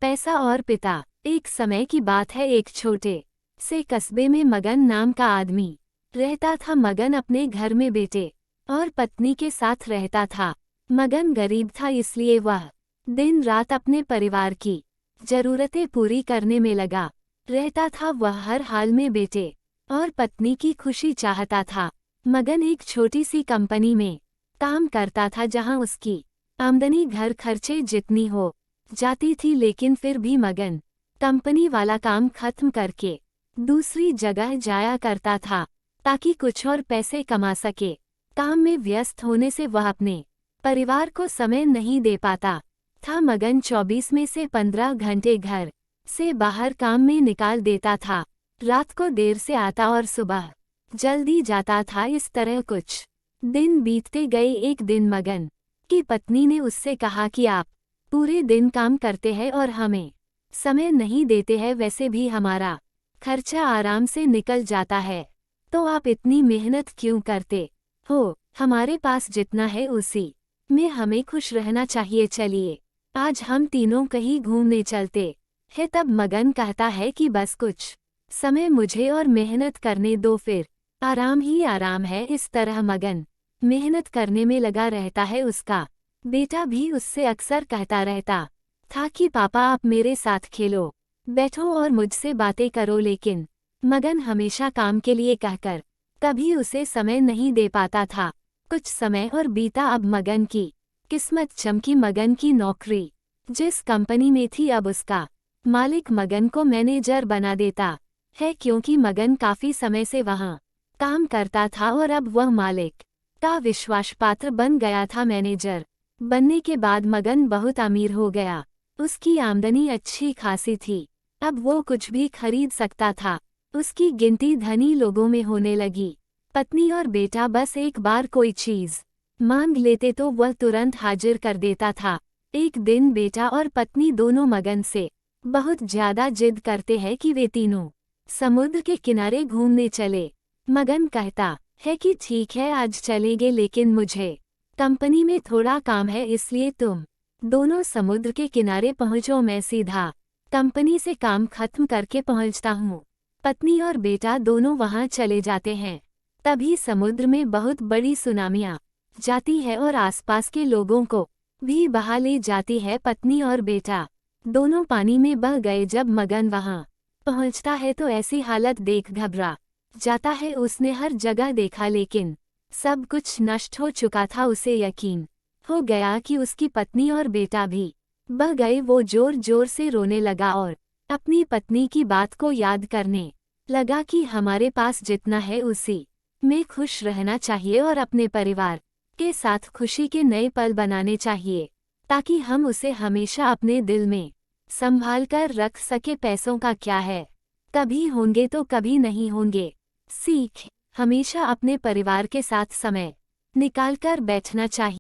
पैसा और पिता। एक समय की बात है, एक छोटे से कस्बे में मगन नाम का आदमी रहता था। मगन अपने घर में बेटे और पत्नी के साथ रहता था। मगन गरीब था, इसलिए वह दिन रात अपने परिवार की जरूरतें पूरी करने में लगा रहता था। वह हर हाल में बेटे और पत्नी की खुशी चाहता था। मगन एक छोटी सी कंपनी में काम करता था, जहां उसकी आमदनी घर खर्चे जितनी हो जाती थी, लेकिन फिर भी मगन कंपनी वाला काम खत्म करके दूसरी जगह जाया करता था ताकि कुछ और पैसे कमा सके। काम में व्यस्त होने से वह अपने परिवार को समय नहीं दे पाता था। मगन 24 में से 15 घंटे घर से बाहर काम में निकाल देता था। रात को देर से आता और सुबह जल्दी जाता था। इस तरह कुछ दिन बीतते गए। एक दिन मगन की पत्नी ने उससे कहा कि आप पूरे दिन काम करते हैं और हमें समय नहीं देते हैं, वैसे भी हमारा खर्चा आराम से निकल जाता है, तो आप इतनी मेहनत क्यों करते हो? हमारे पास जितना है उसी में हमें खुश रहना चाहिए। चलिए आज हम तीनों कहीं घूमने चलते हैं। तब मगन कहता है कि बस कुछ समय मुझे और मेहनत करने दो, फिर आराम ही आराम है। इस तरह मगन मेहनत करने में लगा रहता है। उसका बेटा भी उससे अक्सर कहता रहता था कि पापा आप मेरे साथ खेलो, बैठो और मुझसे बातें करो, लेकिन मगन हमेशा काम के लिए कहकर कभी उसे समय नहीं दे पाता था। कुछ समय और बीता। अब मगन की किस्मत चमकी। मगन की नौकरी जिस कंपनी में थी, अब उसका मालिक मगन को मैनेजर बना देता है, क्योंकि मगन काफी समय से वहां काम करता था और अब वह मालिक का विश्वास पात्र बन गया था। मैनेजर बनने के बाद मगन बहुत अमीर हो गया। उसकी आमदनी अच्छी खासी थी, अब वो कुछ भी खरीद सकता था। उसकी गिनती धनी लोगों में होने लगी। पत्नी और बेटा बस एक बार कोई चीज मांग लेते तो वह तुरंत हाजिर कर देता था। एक दिन बेटा और पत्नी दोनों मगन से बहुत ज्यादा जिद करते हैं कि वे तीनों समुद्र के किनारे घूमने चले। मगन कहता है कि ठीक है, आज चलेंगे, लेकिन मुझे कंपनी में थोड़ा काम है, इसलिए तुम दोनों समुद्र के किनारे पहुंचो, मैं सीधा कंपनी से काम खत्म करके पहुंचता हूँ। पत्नी और बेटा दोनों वहां चले जाते हैं। तभी समुद्र में बहुत बड़ी सुनामियां जाती है और आसपास के लोगों को भी बहा ले जाती है। पत्नी और बेटा दोनों पानी में बह गए। जब मगन वहां पहुंचता है तो ऐसी हालत देख घबरा जाता है। उसने हर जगह देखा, लेकिन सब कुछ नष्ट हो चुका था। उसे यकीन हो गया कि उसकी पत्नी और बेटा भी बह गए। वो जोर जोर से रोने लगा और अपनी पत्नी की बात को याद करने लगा कि हमारे पास जितना है उसी में खुश रहना चाहिए और अपने परिवार के साथ खुशी के नए पल बनाने चाहिए, ताकि हम उसे हमेशा अपने दिल में संभाल कर रख सके। पैसों का क्या है, कभी होंगे तो कभी नहीं होंगे। सीख: हमेशा अपने परिवार के साथ समय निकालकर बैठना चाहिए।